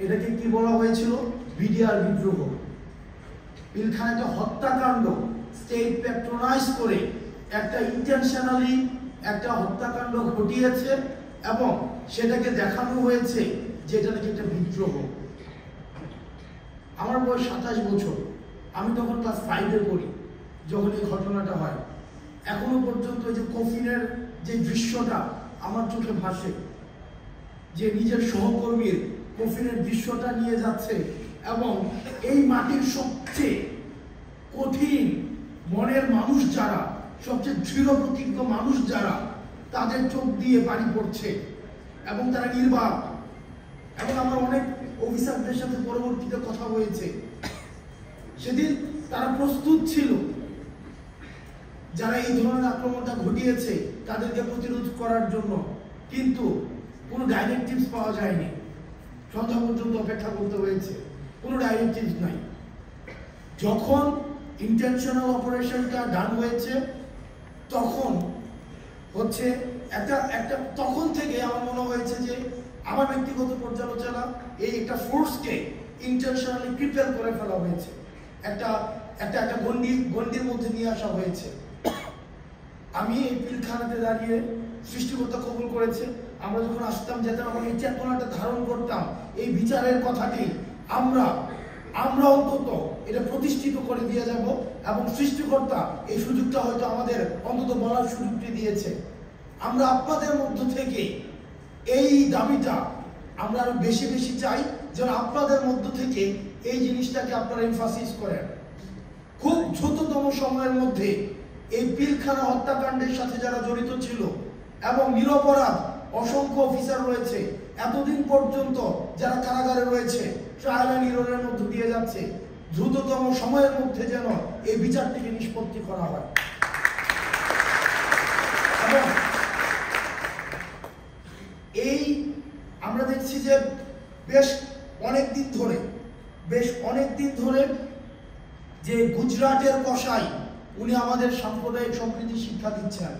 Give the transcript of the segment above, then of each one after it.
এটাকে কি বলা হয়েছিল? বিডিআর বিদ্রোহ। পিলখানা একটা হত্যাকাণ্ড, স্টেট প্যাট্রোনাইজ করে একটা ইন্টেনশনালি একটা হত্যাকাণ্ড ঘটিয়েছে এবং সেটাকে দেখানো হয়েছে যে এটা নাকি একটা বিদ্রোহ। আমার বয়স 27 বছর, আমি তখন ক্লাস 5-এ পড়ি যখন এই ঘটনাটা হয়। এখনো পর্যন্ত এই যে কফিনের যে দৃশ্যটা আমার চোখে ভাসে, যে নিজের সহকর্মীর কফিনের দৃশ্যটা নিয়ে যাচ্ছে এবং এই মাটির সবচেয়ে কঠিন মনের মানুষ যারা, সবচেয়ে দৃঢ় প্রতিজ্ঞ মানুষ যারা, তাদের চোখ দিয়ে পানি পড়ছে এবং তারা নির্বাক। এবং আমার অনেক অফিসারদের সাথে পরবর্তীতে কথা হয়েছে, সেদিন তারা প্রস্তুত ছিল যারা এই ধরনের আক্রমণটা ঘটিয়েছে তাদেরকে প্রতিরোধ করার জন্য, কিন্তু কোনো ডাইরেক্টিভস পাওয়া যায়নি। সন্ধ্যা পর্যন্ত অপেক্ষা করতে হয়েছে, কোনো ডাইরেক্টিভস নাই। যখন ইন্টেনশনাল অপারেশনটা ডান হয়েছে তখন হচ্ছে তখন থেকে আমার মনে হয়েছে যে আমার ব্যক্তিগত পর্যালোচনা, এই একটা ফোর্সকে ইন্টেনশনালি প্রিপেয়ার করে ফেলা হয়েছে, একটা গণ্ডির মধ্যে নিয়ে আসা হয়েছে। আমি এই পিলখানাতে দাঁড়িয়ে সৃষ্টিকর্তা কবুল করেছে, আমরা যখন আসতাম যেতাম, আমরা এই চেতনাটা ধারণ করতাম, এই বিচারের কথাটি আমরা অন্তত এটা প্রতিষ্ঠিত করে দিয়ে যাব এবং সৃষ্টিকর্তা এই সুযোগটা হয়তো আমাদের অন্তত বলার সুযোগটি দিয়েছে। আমরা আপনাদের মধ্য থেকে এই দাবিটা আমরা আরো বেশি বেশি চাই, যেন আপনাদের মধ্য থেকে এই জিনিসটাকে আপনারা এমফাসিস করেন। খুব দ্রুততম সময়ের মধ্যে এই পিলখানা হত্যাকাণ্ডের সাথে যারা জড়িত ছিল এবং নিরপরাধ অসংখ্য অফিসার রয়েছে, এতদিন পর্যন্ত যারা কারাগারে রয়েছে, ট্রায়াল এন্ড এররের মধ্যে দিয়ে যাচ্ছে, দ্রুততম সময়ের মধ্যে যেন এই বিচারটিকে নিষ্পত্তি করা হয়। এবং এই আমরা দেখছি যে বেশ অনেক দিন ধরে যে গুজরাটের কসাই, উনি আমাদের সাম্প্রদায়িক সম্প্রীতি শিক্ষা দিচ্ছেন।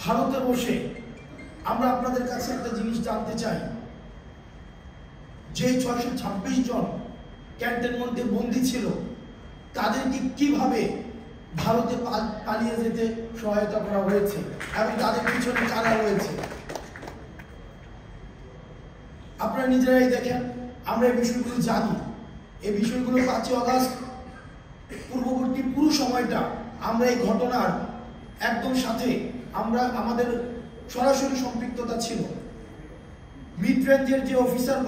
ভারতে বসে আমরা আপনাদের কাছে একটা জিনিস জানতে চাই, যে 626 জন ক্যান্টনমেন্টে বন্দী ছিল, তাদেরকে কিভাবে ভারতে পালিয়ে যেতে সহায়তা করা হয়েছে এবং তাদের পিছনে কারা রয়েছে আপনারা নিজেরাই দেখেন। আমরা এই বিষয়গুলো জানি, এই বিষয়গুলো 5ই আগস্ট পূর্ববর্তী পুরো সময়টা আমরা এই ঘটনার একদম সাথে আমাদের সরাসরি সম্পৃক্ততা ছিল। মিড রেঞ্জের যে অফিসারগুলো